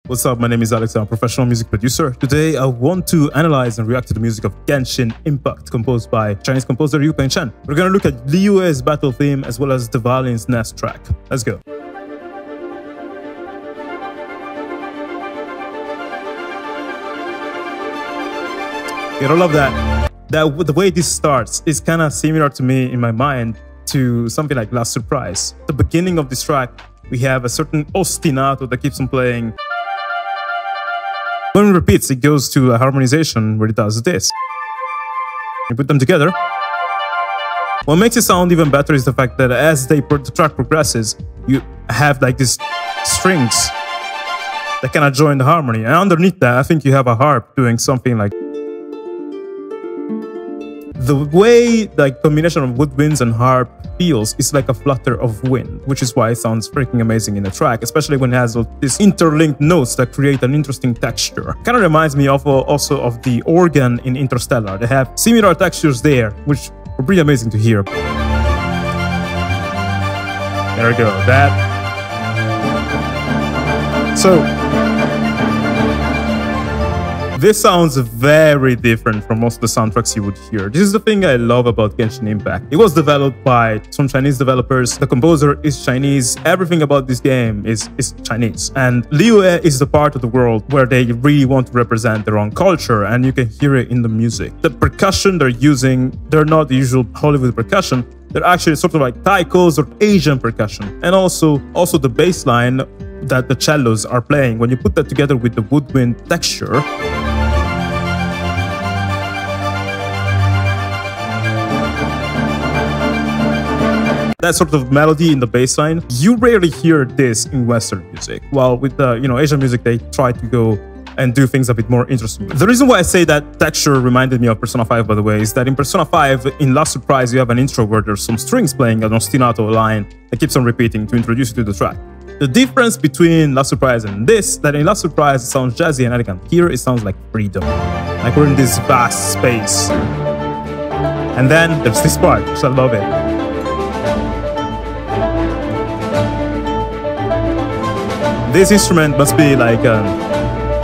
What's up, my name is Alex, I'm a professional music producer. Today I want to analyze and react to the music of Genshin Impact, composed by Chinese composer Yu-Peng Chen. We're gonna look at Liyue's battle theme as well as Dvalin's nest track. Let's go. You don't love that. The way this starts is kind of similar to me in my mind to something like Last Surprise. At the beginning of this track, we have a certain ostinato that keeps on playing. When it repeats, it goes to a harmonization where it does this. You put them together. What makes it sound even better is the fact that as the track progresses, you have like these strings that kind of join the harmony. And underneath that, I think you have a harp doing something like... The way the combination of woodwinds and harp feels is like a flutter of wind, which is why it sounds freaking amazing in the track, especially when it has all these interlinked notes that create an interesting texture. Kind of reminds me of also of the organ in Interstellar. They have similar textures there, which were pretty amazing to hear. There we go. This sounds very different from most of the soundtracks you would hear. This is the thing I love about Genshin Impact. It was developed by some Chinese developers. The composer is Chinese. Everything about this game is Chinese. And Liyue is the part of the world where they really want to represent their own culture, and you can hear it in the music. The percussion they're using, they're not the usual Hollywood percussion. They're actually sort of like taikos or Asian percussion. And also the bass line that the cellos are playing. When you put that together with the woodwind texture, that sort of melody in the bass line, you rarely hear this in Western music. While with Asian music, they try to go and do things a bit more interesting. The reason why I say that texture reminded me of Persona 5, by the way, is that in Persona 5, in Last Surprise, you have an intro where there's some strings playing an ostinato line that keeps on repeating to introduce you to the track. The difference between Last Surprise and this, that in Last Surprise it sounds jazzy and elegant. Here it sounds like freedom. Like we're in this vast space. And then there's this part, which I love it. This instrument must be like,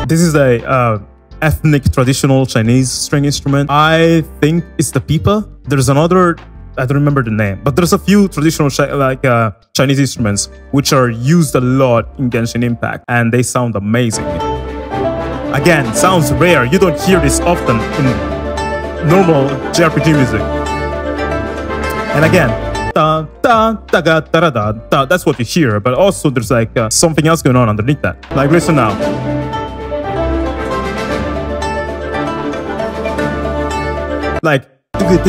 this is a ethnic traditional Chinese string instrument. I think it's the pipa. There's another, I don't remember the name, but there's a few traditional Chinese instruments which are used a lot in Genshin Impact, and they sound amazing. Again, sounds rare. You don't hear this often in normal JRPG music. And again, that's what you hear, but also there's like something else going on underneath that. Like, listen now. Like, it's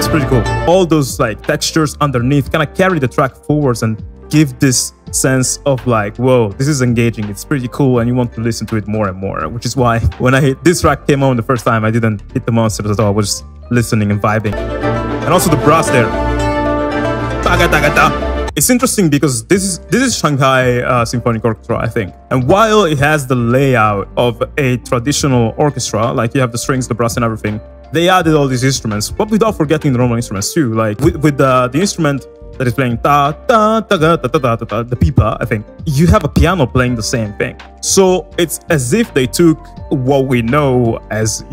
pretty cool. All those like textures underneath kind of carry the track forwards and give this sense of like, whoa, this is engaging. It's pretty cool, and you want to listen to it more and more. Which is why when this track came on the first time, I didn't hit the monsters at all. I was just listening and vibing. And also the brass there. It's interesting because this is Shanghai Symphonic Orchestra, I think. And while it has the layout of a traditional orchestra, like you have the strings, the brass and everything, they added all these instruments, but without forgetting the normal instruments too. Like with the instrument that is playing the pipa, I think, you have a piano playing the same thing. So it's as if they took what we know as,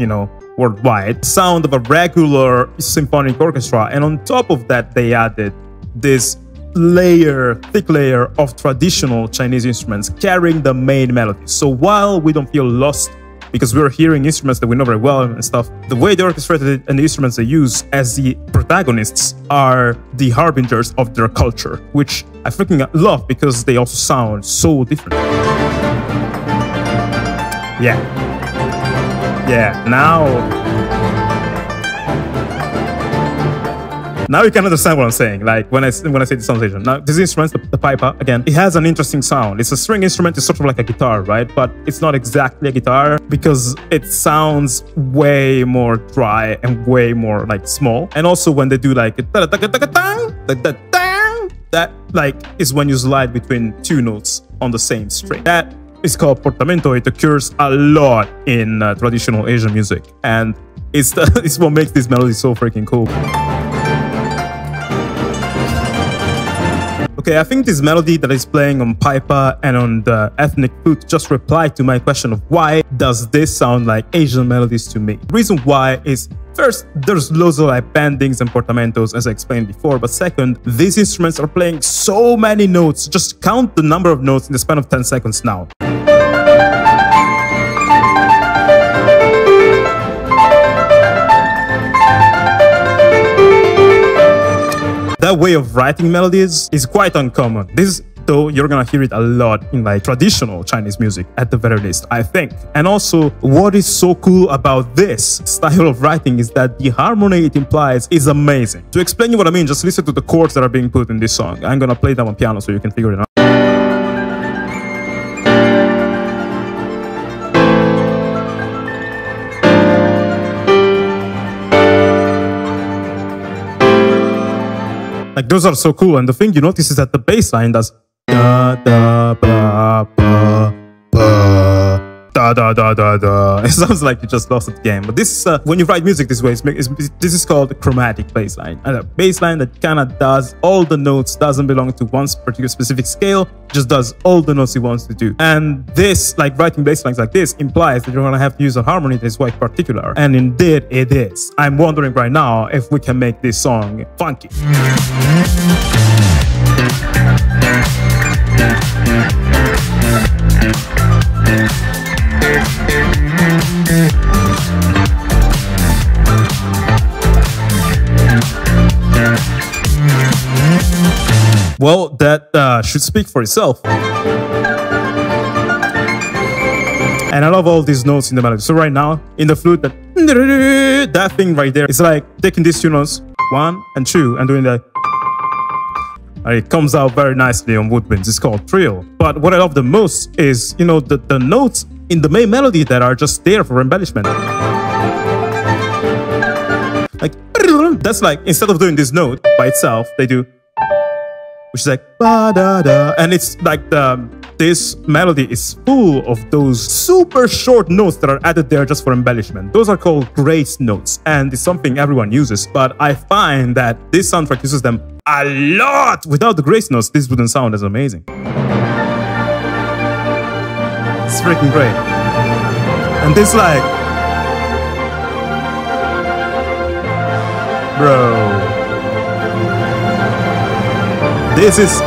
worldwide sound of a regular symphonic orchestra, and on top of that they added this thick layer of traditional Chinese instruments carrying the main melody. So while we don't feel lost because we're hearing instruments that we know very well and stuff, the way they orchestrated it and the instruments they use as the protagonists are the harbingers of their culture, which I freaking love because they also sound so different. Yeah, now Now you can understand what I'm saying. Like when I say the sensation. Now this instrument, the piper, again, it has an interesting sound. It's a string instrument. It's sort of like a guitar, right? But it's not exactly a guitar because it sounds way more dry and way more like small. And also when they do like that like is when you slide between two notes on the same string. That is called portamento. It occurs a lot in traditional Asian music, and it's what makes this melody so freaking cool. Okay, I think this melody that is playing on pipa and on the ethnic flute just replied to my question of why does this sound like Asian melodies to me. The reason why is, first, there's loads of like bendings and portamentos as I explained before, but second, these instruments are playing so many notes. Just count the number of notes in the span of 10 seconds now. That way of writing melodies is quite uncommon. This, though, you're gonna hear it a lot in like traditional Chinese music, at the very least, I think. And also, what is so cool about this style of writing is that the harmony it implies is amazing. To explain you what I mean, just listen to the chords that are being put in this song. I'm gonna play them on piano so you can figure it out. Like those are so cool, and the thing you notice is that the bass line does da da ba ba ba da da da da da. It sounds like you just lost the game. But this, when you write music this way, this is called a chromatic bass line. And a bass line that kind of does all the notes, doesn't belong to one particular specific scale, just does all the notes it wants to do. And this, like writing bass lines like this, implies that you're gonna have to use a harmony that is quite particular. And indeed, it is. I'm wondering right now if we can make this song funky. Well, that should speak for itself. And I love all these notes in the melody. So right now, in the flute, that thing right there, it's like taking these two notes, 1 and 2, and doing that. It comes out very nicely on woodwinds. It's called trill. But what I love the most is, you know, the notes in the main melody that are just there for embellishment. Like, that's like, instead of doing this note by itself, they do, which is like ba da da, and it's like this melody is full of those super short notes that are added there just for embellishment. Those are called grace notes, and it's something everyone uses, but I find that this soundtrack uses them a lot. Without the grace notes, this wouldn't sound as amazing. It's freaking great. And this, like, bro, this is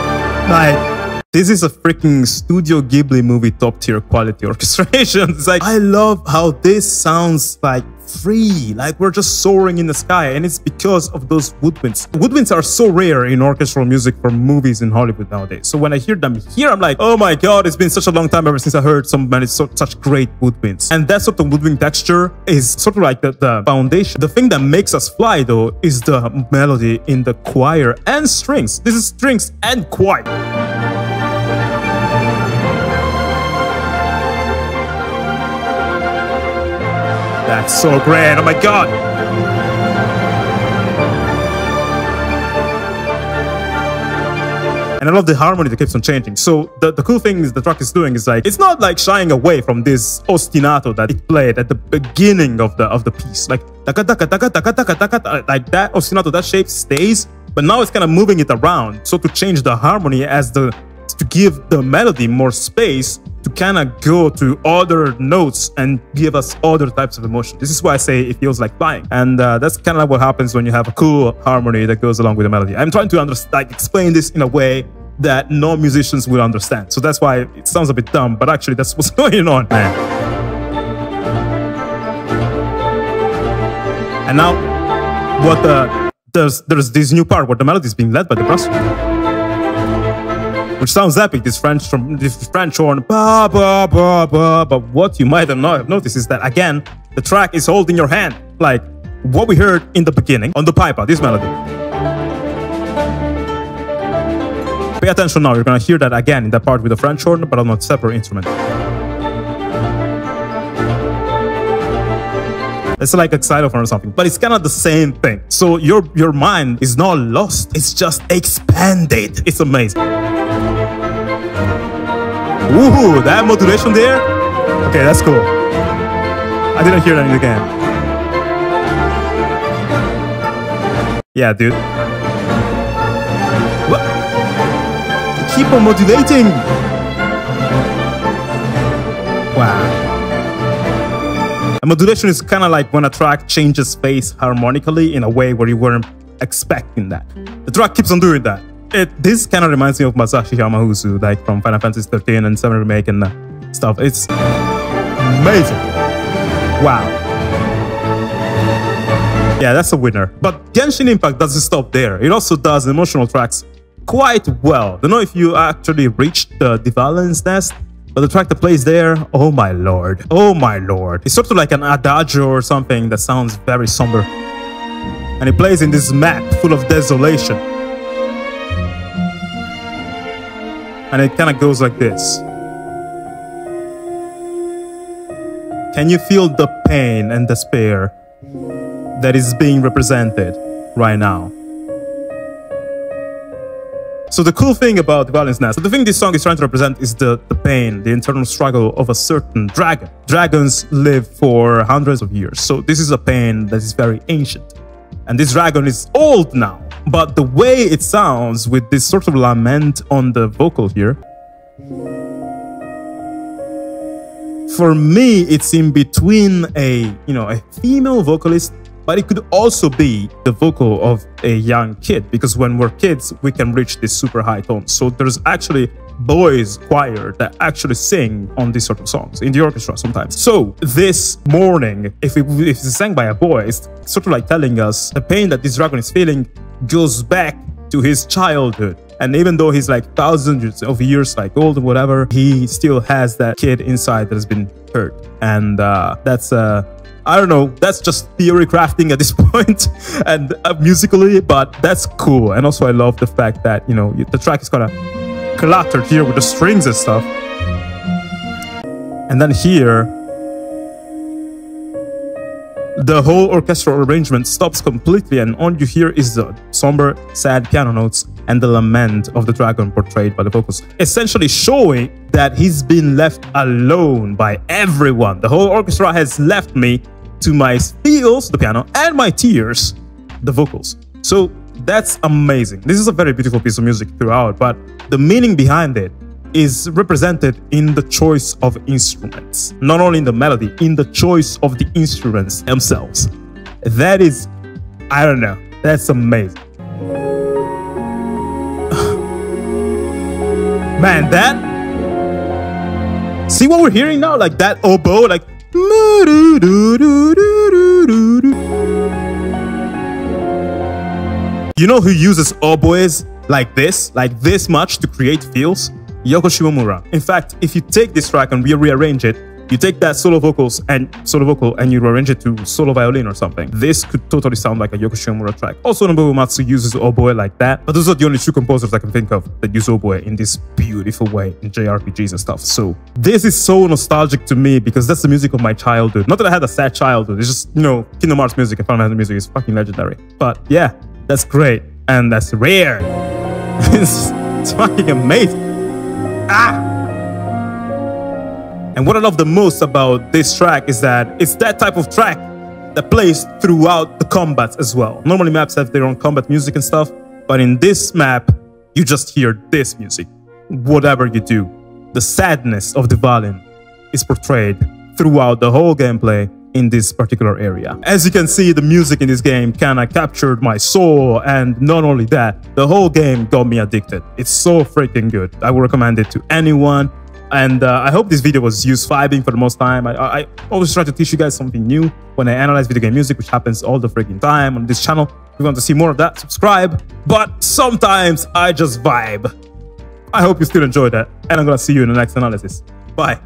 a freaking Studio Ghibli movie top tier quality orchestration. It's like, I love how this sounds like free, like we're just soaring in the sky, and it's because of those woodwinds. Woodwinds are so rare in orchestral music for movies in Hollywood nowadays. So when I hear them here, I'm like, oh my god, it's been such a long time ever since I heard such great woodwinds. And that sort of woodwind texture is sort of like the foundation. The thing that makes us fly, though, is the melody in the choir and strings. This is strings and choir. That's so great, oh my god! And I love the harmony that keeps on changing. So the cool thing is the track is doing is like, it's not like shying away from this ostinato that it played at the beginning of the piece. Like taka taka taka taka taka taka, like that ostinato, that shape stays, but now it's kind of moving it around. So to change the harmony to give the melody more space to kind of go to other notes and give us other types of emotion. This is why I say it feels like flying. And that's kind of like what happens when you have a cool harmony that goes along with the melody. I'm trying to explain this in a way that non-musicians will understand. So that's why it sounds a bit dumb, but actually that's what's going on, man. And now, there's this new part where the melody is being led by the brass, which sounds epic, this French horn, ba ba ba ba. But what you might not have noticed is that, again, the track is holding your hand, like what we heard in the beginning on the pipa, this melody. Pay attention now, you're gonna hear that again in that part with the French horn, but on a separate instrument. It's like a xylophone or something, but it's kind of the same thing. So your mind is not lost, it's just expanded. It's amazing. Ooh, that modulation there? Okay, that's cool. I didn't hear that in the game. Yeah, dude. What? Keep on modulating. Wow. A modulation is kind of like when a track changes phase harmonically in a way where you weren't expecting that. The track keeps on doing that. This kind of reminds me of Masashi Yamahuzu, like from Final Fantasy 13 and 7 Remake and stuff. It's amazing. Wow. Yeah, that's a winner. But Genshin Impact doesn't stop there. It also does emotional tracks quite well. I don't know if you actually reached the Dvalin's nest, but the track that plays there, oh my lord. Oh my lord. It's sort of like an adagio or something that sounds very somber. And it plays in this map full of desolation. And it kind of goes like this. Can you feel the pain and despair that is being represented right now? So the cool thing about Dvalin's Nest, the thing this song is trying to represent is the pain, the internal struggle of a certain dragon. Dragons live for hundreds of years, so this is a pain that is very ancient. And this dragon is old now, but the way it sounds with this sort of lament on the vocal here, for me, it's in between a female vocalist, but it could also be the vocal of a young kid, because when we're kids, we can reach this super high tone. So there's actually boys choir that actually sing on these sort of songs in the orchestra sometimes. So this morning, if it's sang by a boy, it's sort of like telling us the pain that this dragon is feeling goes back to his childhood. And even though he's like thousands of years like old or whatever, he still has that kid inside that has been hurt. And that's I don't know, that's just theory crafting at this point and musically, but that's cool. And also I love the fact that, the track is kind of cluttered here with the strings and stuff. And then here, the whole orchestral arrangement stops completely, and all you hear is the somber, sad piano notes and the lament of the dragon portrayed by the vocals, essentially showing that he's been left alone by everyone. The whole orchestra has left me to my feels, the piano, and my tears, the vocals. So that's amazing. This is a very beautiful piece of music throughout, but the meaning behind it is represented in the choice of instruments. Not only in the melody, in the choice of the instruments themselves. That is, I don't know, that's amazing. Man, that... See what we're hearing now? Like that oboe, like... You know who uses oboes like this much to create feels? Yoko Shimomura. In fact, if you take this track and rearrange it, you take that solo vocal and you rearrange it to solo violin or something, this could totally sound like a Yoko Shimomura track. Also, Nobuo Uematsu uses oboe like that, but those are the only two composers I can think of that use oboe in this beautiful way in JRPGs and stuff. So this is so nostalgic to me because that's the music of my childhood. Not that I had a sad childhood, it's just, Kingdom Hearts music and Final Fantasy music is fucking legendary. But yeah, that's great and that's rare. It's fucking amazing. And what I love the most about this track is that it's that type of track that plays throughout the combats as well. Normally maps have their own combat music and stuff, but in this map, you just hear this music. Whatever you do, the sadness of Dvalin is portrayed throughout the whole gameplay in this particular area. As you can see, the music in this game kinda captured my soul, and not only that, the whole game got me addicted. It's so freaking good. I would recommend it to anyone. And I hope this video was used vibing for the most time. I always try to teach you guys something new when I analyze video game music, which happens all the freaking time on this channel. If you want to see more of that, subscribe. But sometimes I just vibe. I hope you still enjoyed that, and I'm gonna see you in the next analysis. Bye.